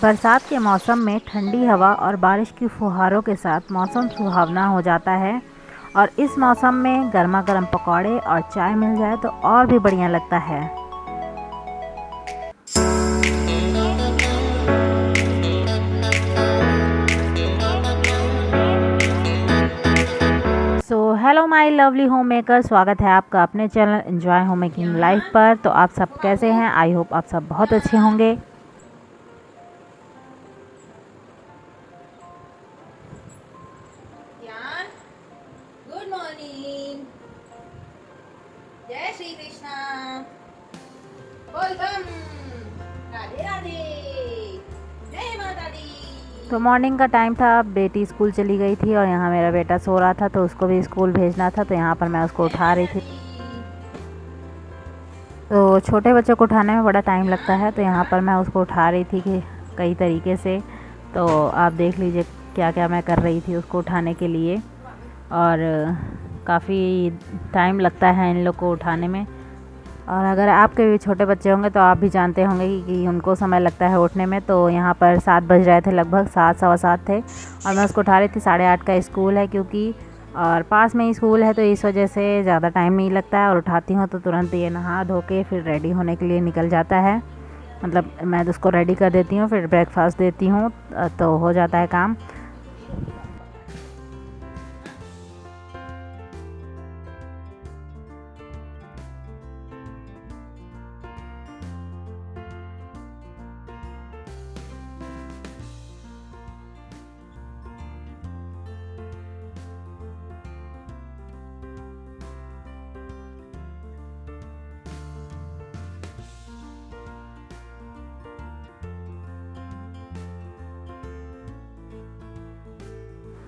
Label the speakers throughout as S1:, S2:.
S1: बरसात के मौसम में ठंडी हवा और बारिश की फुहारों के साथ मौसम सुहावना हो जाता है। और इस मौसम में गर्मा गर्म पकौड़े और चाय मिल जाए तो और भी बढ़िया लगता है। Hello my lovely home maker, स्वागत है आपका अपने channel enjoy home making life पर। तो आप सब कैसे हैं? आई होप आप सब बहुत अच्छे होंगे।
S2: गुड मॉर्निंग, जय श्री कृष्णा, वेलकम, राधे राधे, जय माता दी।
S1: तो मॉर्निंग का टाइम था, बेटी स्कूल चली गई थी और यहाँ मेरा बेटा सो रहा था, तो उसको भी स्कूल भेजना था। तो यहाँ पर मैं उसको उठा रही थी। तो छोटे बच्चों को उठाने में बड़ा टाइम लगता है, तो यहाँ पर मैं उसको उठा रही थी कि कई तरीके से। तो आप देख लीजिए क्या क्या मैं कर रही थी उसको उठाने के लिए। और काफ़ी टाइम लगता है इन लोग को उठाने में। और अगर आपके भी छोटे बच्चे होंगे तो आप भी जानते होंगे कि उनको समय लगता है उठने में। तो यहाँ पर 7 बज रहे थे, लगभग 7 सवा 7 थे, और मैं उसको उठा रही थी। 8:30 का स्कूल है क्योंकि, और पास में ही स्कूल है, तो इस वजह से ज़्यादा टाइम नहीं लगता है। और उठाती हूँ तो तुरंत ये नहा धो के फिर रेडी होने के लिए निकल जाता है। मतलब मैं उसको रेडी कर देती हूँ, फिर ब्रेकफास्ट देती हूँ, तो हो जाता है काम।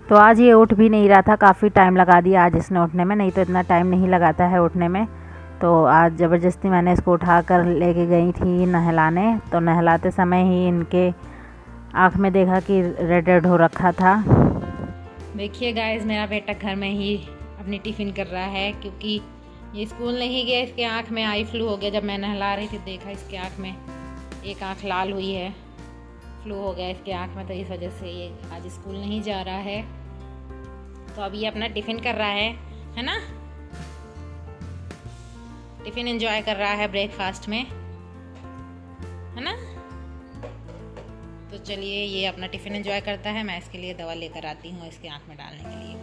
S1: तो आज ये उठ भी नहीं रहा था, काफ़ी टाइम लगा दिया आज इसने उठने में, नहीं तो इतना टाइम नहीं लगाता है उठने में। तो आज ज़बरदस्ती मैंने इसको उठा कर लेके गई थी नहलाने। तो नहलाते समय ही इनके आँख में देखा कि रेड रेड हो रखा था।
S2: देखिए गाइस, मेरा बेटा घर में ही अपनी टिफ़िन कर रहा है क्योंकि ये स्कूल नहीं गया। इसके आँख में आई फ्लू हो गया। जब मैं नहला रही थी देखा इसके आँख में एक आँख लाल हुई है, फ्लू हो गया इसके आँख में, तो इस वजह से ये आज स्कूल नहीं जा रहा है। तो अब ये अपना टिफ़िन कर रहा है ना? टिफ़िन एंजॉय कर रहा है ब्रेकफास्ट में, है ना? तो चलिए, ये अपना टिफ़िन एंजॉय करता है। मैं इसके लिए दवा लेकर आती हूँ इसके आँख में डालने के लिए।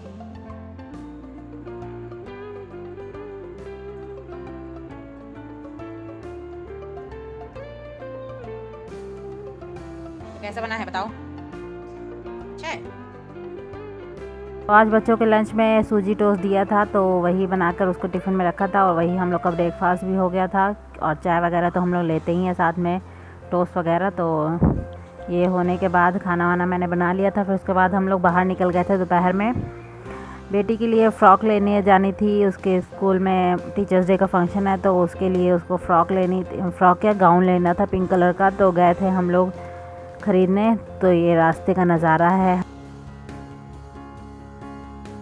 S2: कैसा बना है बताओ? अच्छा है।
S1: तो आज बच्चों के लंच में सूजी टोस्ट दिया था, तो वही बनाकर उसको टिफ़िन में रखा था, और वही हम लोग का ब्रेकफास्ट भी हो गया था। और चाय वगैरह तो हम लोग लेते ही हैं साथ में, टोस्ट वगैरह। तो ये होने के बाद खाना वाना मैंने बना लिया था। फिर उसके बाद हम लोग बाहर निकल गए थे दोपहर में। बेटी के लिए फ़्रॉक लेने जानी थी, उसके स्कूल में टीचर्स डे का फंक्शन है, तो उसके लिए उसको फ़्रॉक या गाउन लेना था पिंक कलर का। तो गए थे हम लोग ख़रीदने। तो ये रास्ते का नज़ारा है।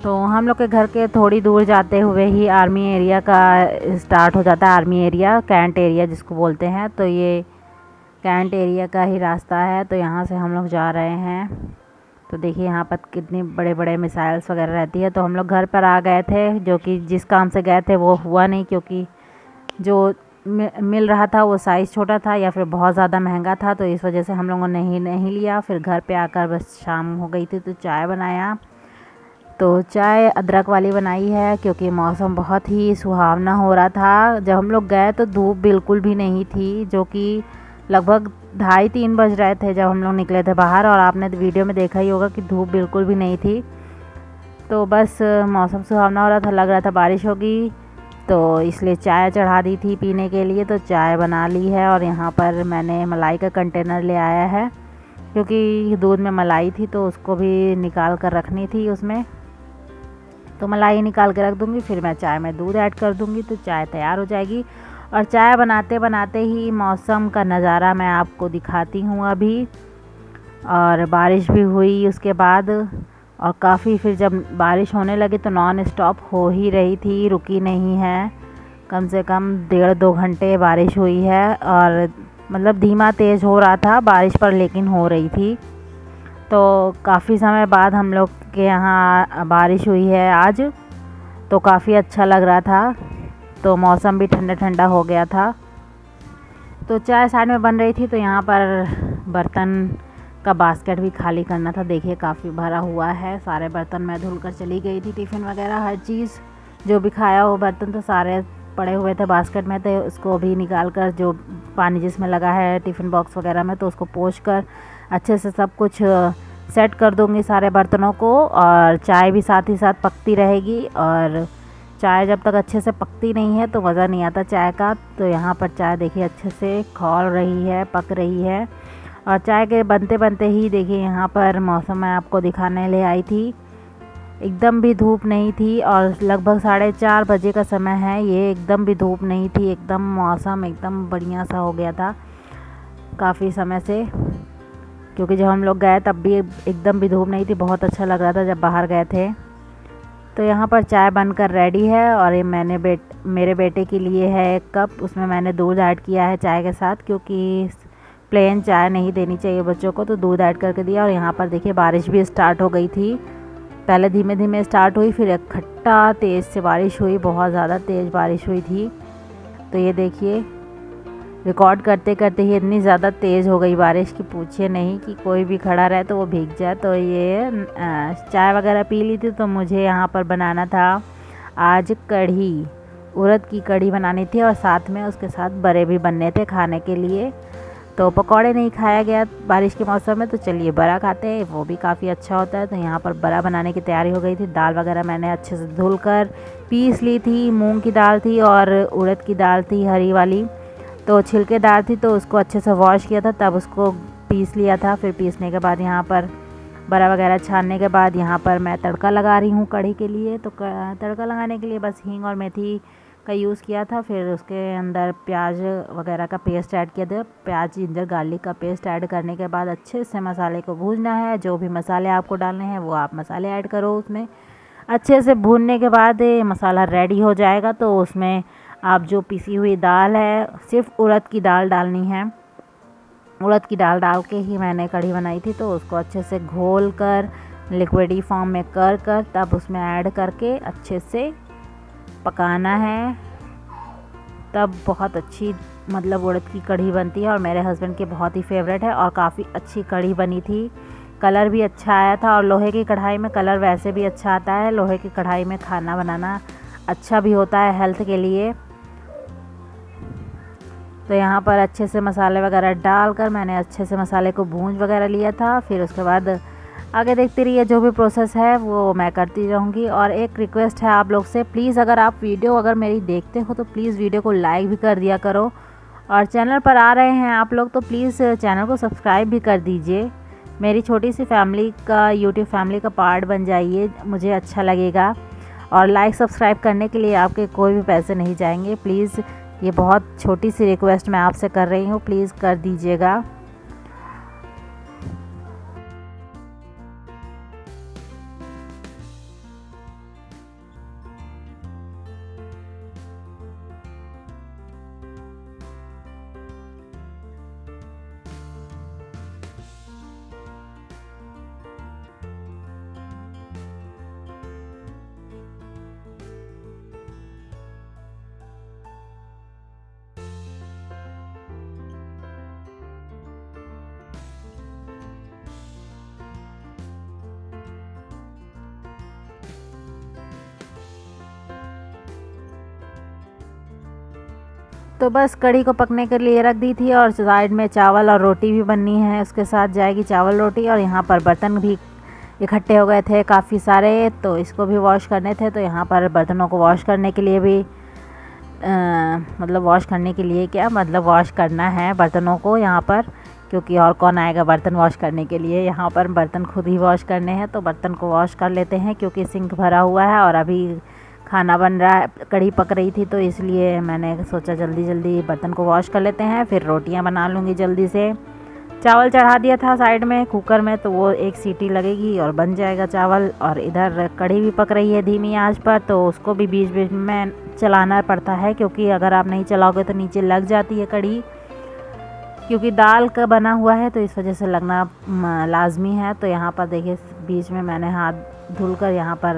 S1: तो हम लोग के घर के थोड़ी दूर जाते हुए ही आर्मी एरिया का स्टार्ट हो जाता है। आर्मी एरिया, कैंट एरिया जिसको बोलते हैं। तो ये कैंट एरिया का ही रास्ता है। तो यहाँ से हम लोग जा रहे हैं। तो देखिए यहाँ पर कितनी बड़े बड़े मिसाइल्स वगैरह रहती है। तो हम लोग घर पर आ गए थे, जो कि जिस काम से गए थे वो हुआ नहीं, क्योंकि जो मिल रहा था वो साइज़ छोटा था या फिर बहुत ज़्यादा महंगा था। तो इस वजह से हम लोगों ने नहीं लिया। फिर घर पे आकर बस शाम हो गई थी, तो चाय बनाया। तो चाय अदरक वाली बनाई है क्योंकि मौसम बहुत ही सुहावना हो रहा था। जब हम लोग गए तो धूप बिल्कुल भी नहीं थी, जो कि लगभग 2:30-3 बज रहे थे जब हम लोग निकले थे बाहर। और आपने वीडियो में देखा ही होगा कि धूप बिल्कुल भी नहीं थी। तो बस मौसम सुहावना हो रहा था, लग रहा था बारिश होगी, तो इसलिए चाय चढ़ा दी थी पीने के लिए। तो चाय बना ली है। और यहाँ पर मैंने मलाई का कंटेनर ले आया है, क्योंकि दूध में मलाई थी तो उसको भी निकाल कर रखनी थी उसमें। तो मलाई निकाल के रख दूँगी, फिर मैं चाय में दूध ऐड कर दूँगी, तो चाय तैयार हो जाएगी। और चाय बनाते बनाते ही मौसम का नज़ारा मैं आपको दिखाती हूँ अभी। और बारिश भी हुई उसके बाद, और काफ़ी फिर जब बारिश होने लगी तो नॉन स्टॉप हो ही रही थी, रुकी नहीं है। कम से कम 1.5-2 घंटे बारिश हुई है। और मतलब धीमा तेज़ हो रहा था बारिश पर, लेकिन हो रही थी। तो काफ़ी समय बाद हम लोग के यहाँ बारिश हुई है आज, तो काफ़ी अच्छा लग रहा था। तो मौसम भी ठंडा ठंडा हो गया था। तो चाय साइड में बन रही थी, तो यहाँ पर बर्तन का बास्केट भी खाली करना था। देखिए काफ़ी भरा हुआ है, सारे बर्तन मैं धुल कर चली गई थी। टिफ़िन वगैरह हर चीज़ जो भी खाया वो बर्तन तो सारे पड़े हुए थे बास्केट में, तो उसको भी निकाल कर, जो पानी जिसमें लगा है टिफ़िन बॉक्स वगैरह में, तो उसको पोंछ कर अच्छे से सब कुछ सेट कर दूँगी सारे बर्तनों को। और चाय भी साथ ही साथ पकती रहेगी, और चाय जब तक अच्छे से पकती नहीं है तो मज़ा नहीं आता चाय का। तो यहाँ पर चाय देखिए अच्छे से खौल रही है, पक रही है। और चाय के बनते बनते ही देखिए यहाँ पर मौसम मैं आपको दिखाने ले आई थी, एकदम भी धूप नहीं थी, और लगभग 4:30 बजे का समय है ये। एकदम भी धूप नहीं थी, एकदम मौसम एकदम बढ़िया सा हो गया था काफ़ी समय से, क्योंकि जब हम लोग गए तब भी एकदम भी धूप नहीं थी। बहुत अच्छा लग रहा था जब बाहर गए थे। तो यहाँ पर चाय बनकर रेडी है, और ये मेरे बेटे के लिए है एक कप, उसमें मैंने दूध ऐड किया है चाय के साथ, क्योंकि प्लेन चाय नहीं देनी चाहिए बच्चों को, तो दूध ऐड करके दिया। और यहाँ पर देखिए बारिश भी स्टार्ट हो गई थी। पहले धीमे धीमे स्टार्ट हुई, फिर इकट्ठा तेज़ से बारिश हुई, बहुत ज़्यादा तेज़ बारिश हुई थी। तो ये देखिए रिकॉर्ड करते करते ही इतनी ज़्यादा तेज़ हो गई बारिश कि पूछिए नहीं, कि कोई भी खड़ा रहे तो वो भीग जाए। तो ये चाय वगैरह पी ली थी, तो मुझे यहाँ पर बनाना था आज कढ़ी, उड़द की कढ़ी बनानी थी, और साथ में उसके साथ बड़े भी बनने थे खाने के लिए। तो पकौड़े नहीं खाया गया बारिश के मौसम में, तो चलिए बड़ा खाते हैं, वो भी काफ़ी अच्छा होता है। तो यहाँ पर बड़ा बनाने की तैयारी हो गई थी। दाल वगैरह मैंने अच्छे से धुल कर पीस ली थी। मूंग की दाल थी और उड़द की दाल थी हरी वाली, तो छिलकेदार थी, तो उसको अच्छे से वॉश किया था, तब उसको पीस लिया था। फिर पीसने के बाद यहाँ पर बड़ा वगैरह छानने के बाद यहाँ पर मैं तड़का लगा रही हूँ कढ़ी के लिए। तो तड़का लगाने के लिए बस हींग और मेथी का यूज़ किया था। फिर उसके अंदर प्याज वगैरह का पेस्ट ऐड किया था। प्याज जिंजर गार्लिक का पेस्ट ऐड करने के बाद अच्छे से मसाले को भूनना है। जो भी मसाले आपको डालने हैं वो आप मसाले ऐड करो उसमें। अच्छे से भूनने के बाद मसाला रेडी हो जाएगा, तो उसमें आप जो पिसी हुई दाल है, सिर्फ उड़द की दाल डालनी है। उड़द की दाल डाल के ही मैंने कढ़ी बनाई थी। तो उसको अच्छे से घोल कर लिक्विडी फॉर्म में कर तब उसमें ऐड करके अच्छे से पकाना है, तब बहुत अच्छी मतलब उड़द की कढ़ी बनती है। और मेरे हस्बैंड के बहुत ही फेवरेट है, और काफ़ी अच्छी कढ़ी बनी थी। कलर भी अच्छा आया था, और लोहे की कढ़ाई में कलर वैसे भी अच्छा आता है। लोहे की कढ़ाई में खाना बनाना अच्छा भी होता है हेल्थ के लिए। तो यहाँ पर अच्छे से मसाले वगैरह डालकर मैंने अच्छे से मसाले को भूंज वगैरह लिया था। फिर उसके बाद आगे देखते रहिए, जो भी प्रोसेस है वो मैं करती रहूँगी। और एक रिक्वेस्ट है आप लोग से, प्लीज़ अगर आप वीडियो अगर मेरी देखते हो तो प्लीज़ वीडियो को लाइक भी कर दिया करो, और चैनल पर आ रहे हैं आप लोग तो प्लीज़ चैनल को सब्सक्राइब भी कर दीजिए। मेरी छोटी सी फैमिली का, यूट्यूब फैमिली का पार्ट बन जाइए, मुझे अच्छा लगेगा। और लाइक सब्सक्राइब करने के लिए आपके कोई भी पैसे नहीं जाएंगे, प्लीज़ ये बहुत छोटी सी रिक्वेस्ट मैं आपसे कर रही हूँ, प्लीज़ कर दीजिएगा। तो बस कढ़ी को पकने के लिए रख दी थी, और साइड में चावल और रोटी भी बननी है, उसके साथ जाएगी चावल रोटी। और यहाँ पर बर्तन भी इकट्ठे हो गए थे काफ़ी सारे, तो इसको भी वॉश करने थे। तो यहाँ पर बर्तनों को वॉश करने के लिए भी मतलब वॉश करने के लिए क्या मतलब वॉश करना है बर्तनों को यहाँ पर, क्योंकि और कौन आएगा बर्तन वॉश करने के लिए। यहाँ पर बर्तन खुद ही वॉश करने हैं, तो बर्तन को वॉश कर लेते हैं, क्योंकि सिंक भरा हुआ है और अभी खाना बन रहा है, कढ़ी पक रही थी, तो इसलिए मैंने सोचा जल्दी जल्दी बर्तन को वॉश कर लेते हैं, फिर रोटियां बना लूँगी जल्दी से। चावल चढ़ा दिया था साइड में कुकर में, तो वो एक सीटी लगेगी और बन जाएगा चावल। और इधर कढ़ी भी पक रही है धीमी आंच पर, तो उसको भी बीच बीच में चलाना पड़ता है, क्योंकि अगर आप नहीं चलाओगे तो नीचे लग जाती है कढ़ी। क्योंकि दाल का बना हुआ है तो इस वजह से लगना लाजमी है। तो यहाँ पर देखिए बीच में मैंने हाथ धुलकर यहाँ पर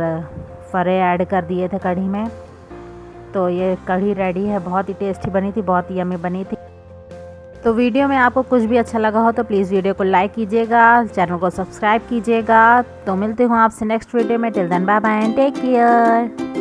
S1: फरे ऐड कर दिए थे कढ़ी में। तो ये कढ़ी रेडी है, बहुत ही टेस्टी बनी थी, बहुत ही यम्मी बनी थी। तो वीडियो में आपको कुछ भी अच्छा लगा हो तो प्लीज़ वीडियो को लाइक कीजिएगा, चैनल को सब्सक्राइब कीजिएगा। तो मिलते हूँ आपसे नेक्स्ट वीडियो में। Till then bye bye and take care.